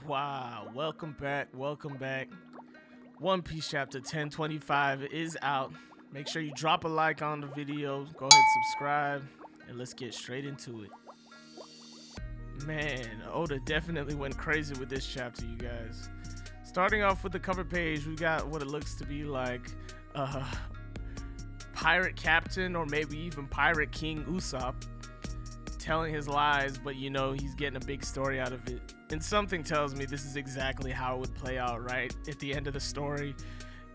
Wow, welcome back. Welcome back. One Piece chapter 1025 is out. Make sure you drop a like on the video. Go ahead, subscribe, and let's get straight into it. Man, Oda definitely went crazy with this chapter, you guys. Starting off with the cover page, we got what it looks to be like pirate captain or maybe even pirate king Usopp telling his lies, but you know he's getting a big story out of it. And something tells me this is exactly how it would play out, right? At the end of the story,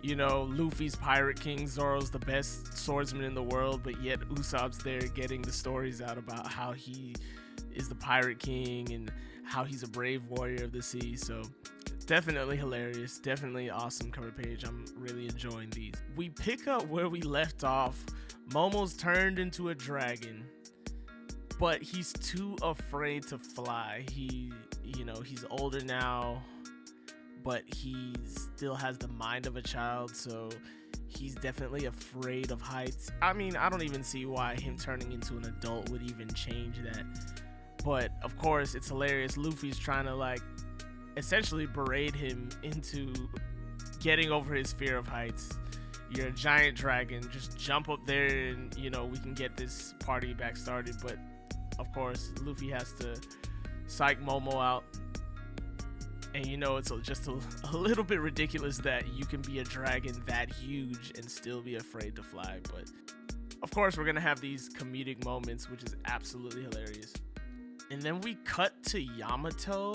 you know, Luffy's pirate king, Zoro's the best swordsman in the world, but yet Usopp's there getting the stories out about how he is the pirate king and how he's a brave warrior of the sea. So definitely hilarious, definitely awesome cover page. I'm really enjoying these. We pick up where we left off. Momo's turned into a dragon, but he's too afraid to fly. He's older now, but he still has the mind of a child, so he's definitely afraid of heights. I mean, I don't even see why him turning into an adult would even change that. But of course, it's hilarious. Luffy's trying to essentially berate him into getting over his fear of heights. You're a giant dragon, just jump up there and we can get this party back started. But of course, Luffy has to psych Momo out. And it's just a little bit ridiculous that you can be a dragon that huge and still be afraid to fly. But of course, we're going to have these comedic moments, which is absolutely hilarious. And then we cut to Yamato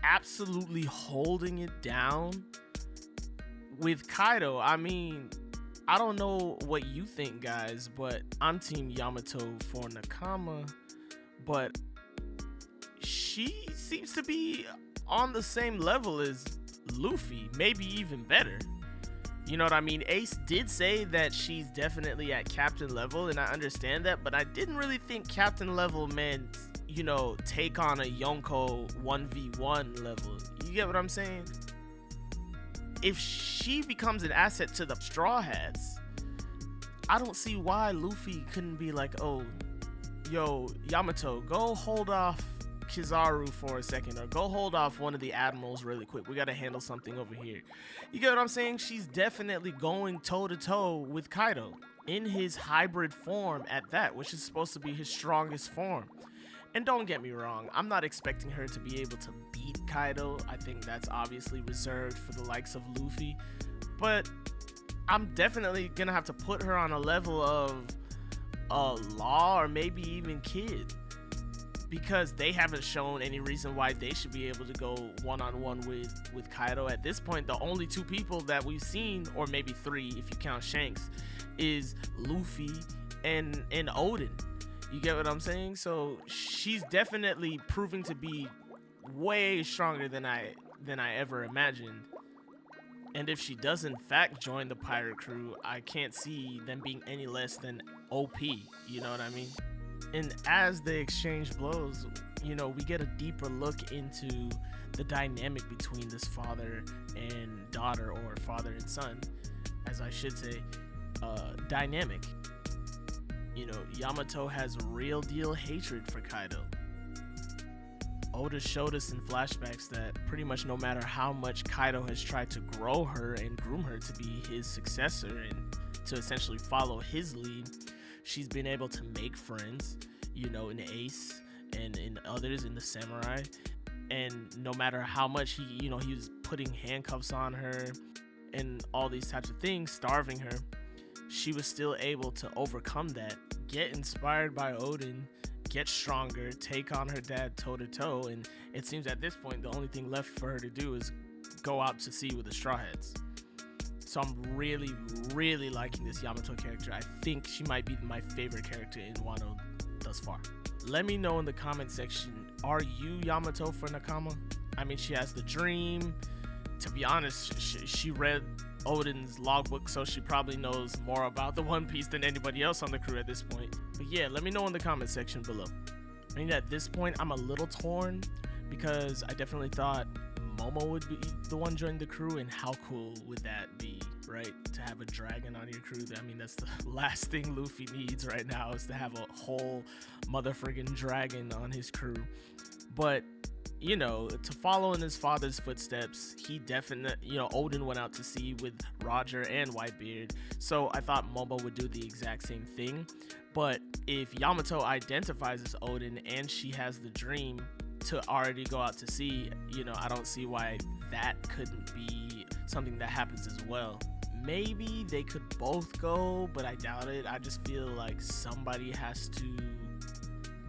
absolutely holding it down with Kaido. I mean, I don't know what you think, guys, but I'm team Yamato for Nakama. But she seems to be on the same level as Luffy, maybe even better. You know what I mean? Ace did say that she's definitely at captain level, and I understand that, but I didn't really think captain level meant, take on a Yonko 1v1 level. You get what I'm saying? If she becomes an asset to the Straw Hats, I don't see why Luffy couldn't be like, oh, yo, Yamato, go hold off Kizaru for a second, or go hold off one of the admirals really quick. We got to handle something over here. You get what I'm saying? She's definitely going toe-to-toe with Kaido in his hybrid form at that, which is supposed to be his strongest form. And don't get me wrong, I'm not expecting her to be able to beat Kaido. I think that's obviously reserved for the likes of Luffy. But I'm definitely going to have to put her on a level of Law or maybe even Kid, because they haven't shown any reason why they should be able to go one-on-one with Kaido. At this point, the only two people that we've seen, or maybe three if you count Shanks, is Luffy and Odin. You get what I'm saying? So she's definitely proving to be way stronger than I ever imagined. And if she does in fact join the pirate crew, I can't see them being any less than OP. You know what I mean? And as they exchange blows, we get a deeper look into the dynamic between this father and daughter, or father and son, as I should say, dynamic. Yamato has real deal hatred for Kaido. Oda showed us in flashbacks that pretty much no matter how much Kaido has tried to grow her and groom her to be his successor and to essentially follow his lead, she's been able to make friends, in Ace and in others, in the samurai. And no matter how much he was putting handcuffs on her and all these types of things, starving her, she was still able to overcome that, get inspired by Odin, get stronger, take on her dad toe-to-toe. And it seems at this point, the only thing left for her to do is go out to sea with the Straw Hats. So I'm really, really liking this Yamato character. I think she might be my favorite character in Wano thus far. Let me know in the comment section, are you Yamato for Nakama? I mean, she has the dream. To be honest, she read Odin's logbook, so she probably knows more about the One Piece than anybody else on the crew at this point. But yeah, let me know in the comment section below. I mean, at this point, I'm a little torn, because I definitely thought Momo would be the one joining the crew, and how cool would that be, right? To have a dragon on your crew. I mean, that's the last thing Luffy needs right now, is to have a whole motherfriggin' dragon on his crew. But you know, to follow in his father's footsteps, he definitely, you know, Odin went out to sea with Roger and Whitebeard. So I thought Momo would do the exact same thing. But if Yamato identifies as Odin and she has the dream to already go out to sea, you know, I don't see why that couldn't be something that happens as well. Maybe they could both go, but I doubt it. I just feel like somebody has to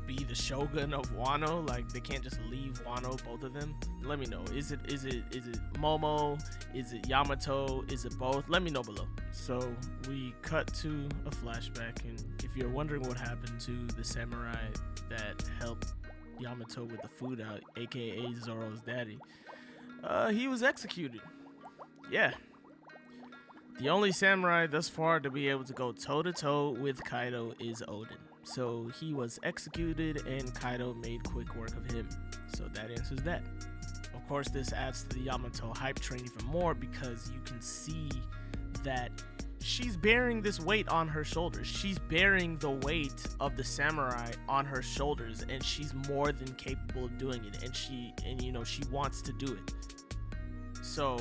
be the shogun of Wano. Like, they can't just leave Wano, both of them. Let me know. Is it Momo? Is it Yamato? Is it both? Let me know below. So we cut to a flashback, and if you're wondering what happened to the samurai that helped Yamato with the food out, aka Zoro's daddy, he was executed. Yeah. The only samurai thus far to be able to go toe-to-toe with Kaido is Odin. So he was executed, and Kaido made quick work of him. So that answers that. Of course, this adds to the Yamato hype train even more, because you can see that she's bearing this weight on her shoulders. She's bearing the weight of the samurai on her shoulders, and she's more than capable of doing it. And she wants to do it. So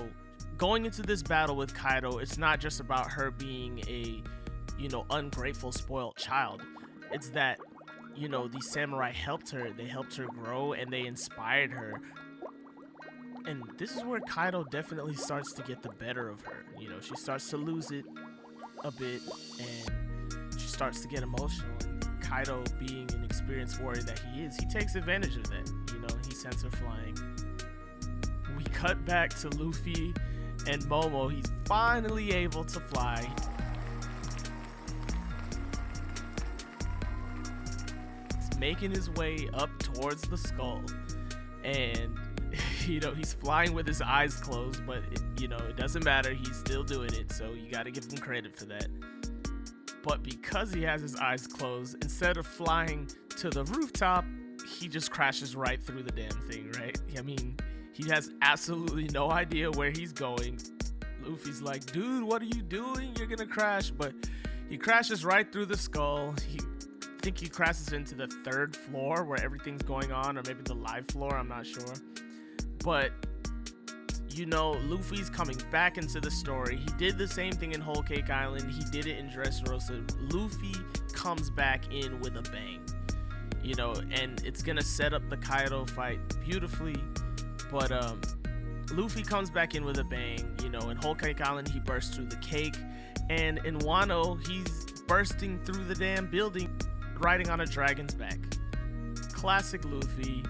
going into this battle with Kaido, it's not just about her being a, you know, ungrateful, spoiled child. It's that, you know, these samurai helped her. They helped her grow, and they inspired her. And this is where Kaido definitely starts to get the better of her. You know, she starts to lose it a bit, and she starts to get emotional. And Kaido, being an experienced warrior that he is, he takes advantage of that. You know, he sends her flying. We cut back to Luffy and Momo. He's finally able to fly. He's making his way up towards the skull, and you know, he's flying with his eyes closed, but you know, it doesn't matter. He's still doing it, so you got to give him credit for that. But because he has his eyes closed, instead of flying to the rooftop, he just crashes right through the damn thing, right? I mean, he has absolutely no idea where he's going. Luffy's like, dude, what are you doing? You're gonna crash. But he crashes right through the skull. I think he crashes into the 3rd floor where everything's going on, or maybe the live floor, I'm not sure. But, you know, Luffy's coming back into the story. He did the same thing in Whole Cake Island. He did it in Dressrosa. Luffy comes back in with a bang. You know, and it's gonna set up the Kaido fight beautifully. But Luffy comes back in with a bang. You know, in Whole Cake Island, he bursts through the cake. And in Wano, he's bursting through the damn building, riding on a dragon's back. Classic Luffy.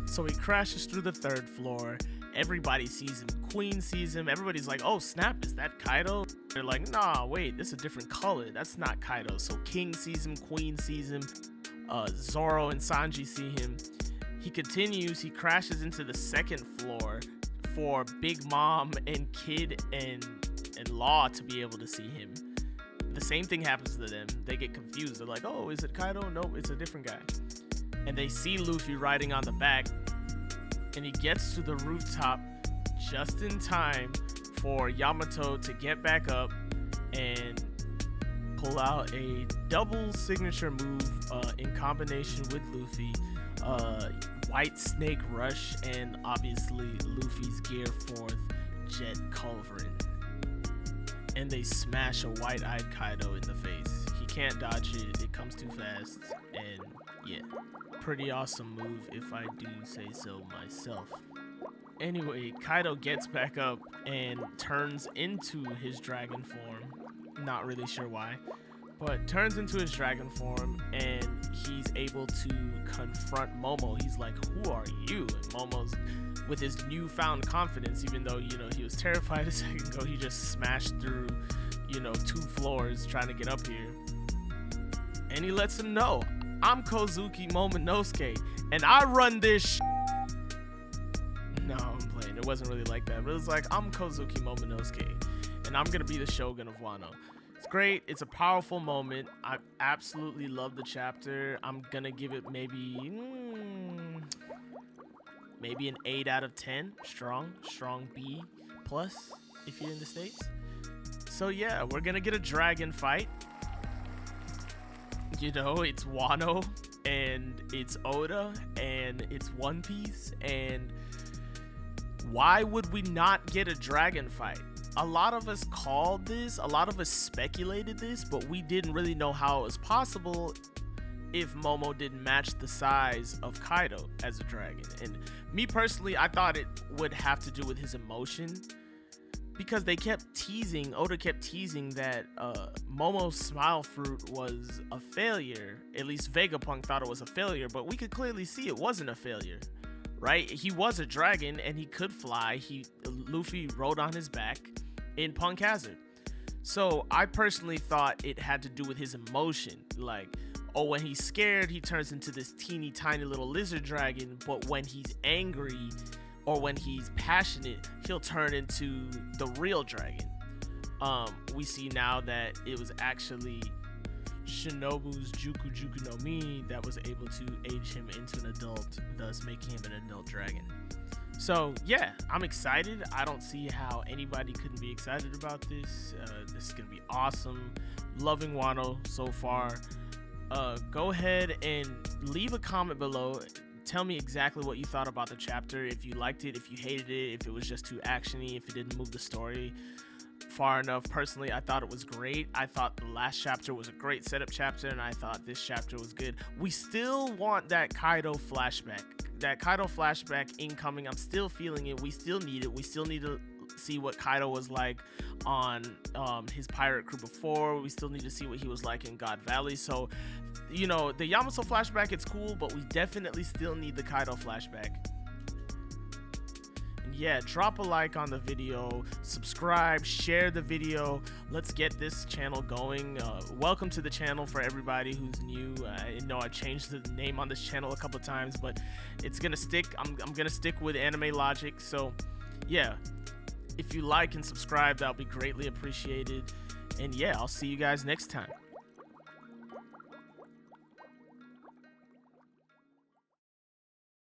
So he crashes through the 3rd floor. Everybody sees him. Queen sees him. Everybody's like, oh snap, is that Kaido? They're like, nah, wait, this is a different color. That's not Kaido. So King sees him. Queen sees him. Zoro and Sanji see him. He continues. He crashes into the 2nd floor for Big Mom and Kid and Law to be able to see him. The same thing happens to them. They get confused. They're like, oh, is it Kaido? Nope, it's a different guy. And they see Luffy riding on the back, and he gets to the rooftop just in time for Yamato to get back up and pull out a double signature move in combination with Luffy. White Snake Rush, and obviously Luffy's Gear 4th Jet Culverin. And they smash a white-eyed Kaido in the face. He can't dodge it. It comes too fast. And yeah, pretty awesome move if I do say so myself. Anyway, Kaido gets back up and turns into his dragon form. Not really sure why, but turns into his dragon form, and he's able to confront Momo. He's like, who are you? And Momo's, with his newfound confidence, even though, you know, he was terrified a second ago, he just smashed through, you know, 2 floors trying to get up here. And he lets him know, I'm Kozuki Momonosuke, and I run this No, I'm playing. It wasn't really like that, but it was like, I'm Kozuki Momonosuke, and I'm gonna be the Shogun of Wano. It's great. It's a powerful moment. I absolutely love the chapter. I'm gonna give it maybe an 8 out of 10. Strong B plus if you're in the States. So yeah, we're gonna get a dragon fight. You know, it's Wano, and it's Oda, and it's One Piece, and why would we not get a dragon fight? A lot of us called this, a lot of us speculated this, but we didn't really know how it was possible if Momo didn't match the size of Kaido as a dragon. And me personally, I thought it would have to do with his emotion, because they kept teasing, Oda kept teasing that Momo's smile fruit was a failure. At least Vegapunk thought it was a failure, but we could clearly see it wasn't a failure, right? He was a dragon and he could fly. Luffy rode on his back in Punk Hazard. So I personally thought it had to do with his emotion. Like, oh, when he's scared, he turns into this teeny tiny little lizard dragon, but when he's angry or when he's passionate, he'll turn into the real dragon. We see now that it was actually Shinobu's Juku Juku no Mi that was able to age him into an adult, thus making him an adult dragon. So yeah, I'm excited. I don't see how anybody couldn't be excited about this. This is gonna be awesome. Loving Wano so far. Go ahead and leave a comment below. Tell me exactly what you thought about the chapter. If you liked it, if you hated it, if it was just too actiony, if it didn't move the story far enough. Personally, I thought it was great. I thought the last chapter was a great setup chapter, and I thought this chapter was good. We still want that Kaido flashback. That Kaido flashback incoming. I'm still feeling it. We still need it. We still need to see what Kaido was like on his pirate crew before. We still need to see what he was like in God Valley. So, you know, the Yamato flashback, it's cool, but we definitely still need the Kaido flashback. And yeah, drop a like on the video, subscribe, share the video. Let's get this channel going. Welcome to the channel for everybody who's new. I know I changed the name on this channel a couple times, but it's gonna stick. I'm gonna stick with anime logic. So yeah, if you like and subscribe, that'll be greatly appreciated. And yeah, I'll see you guys next time.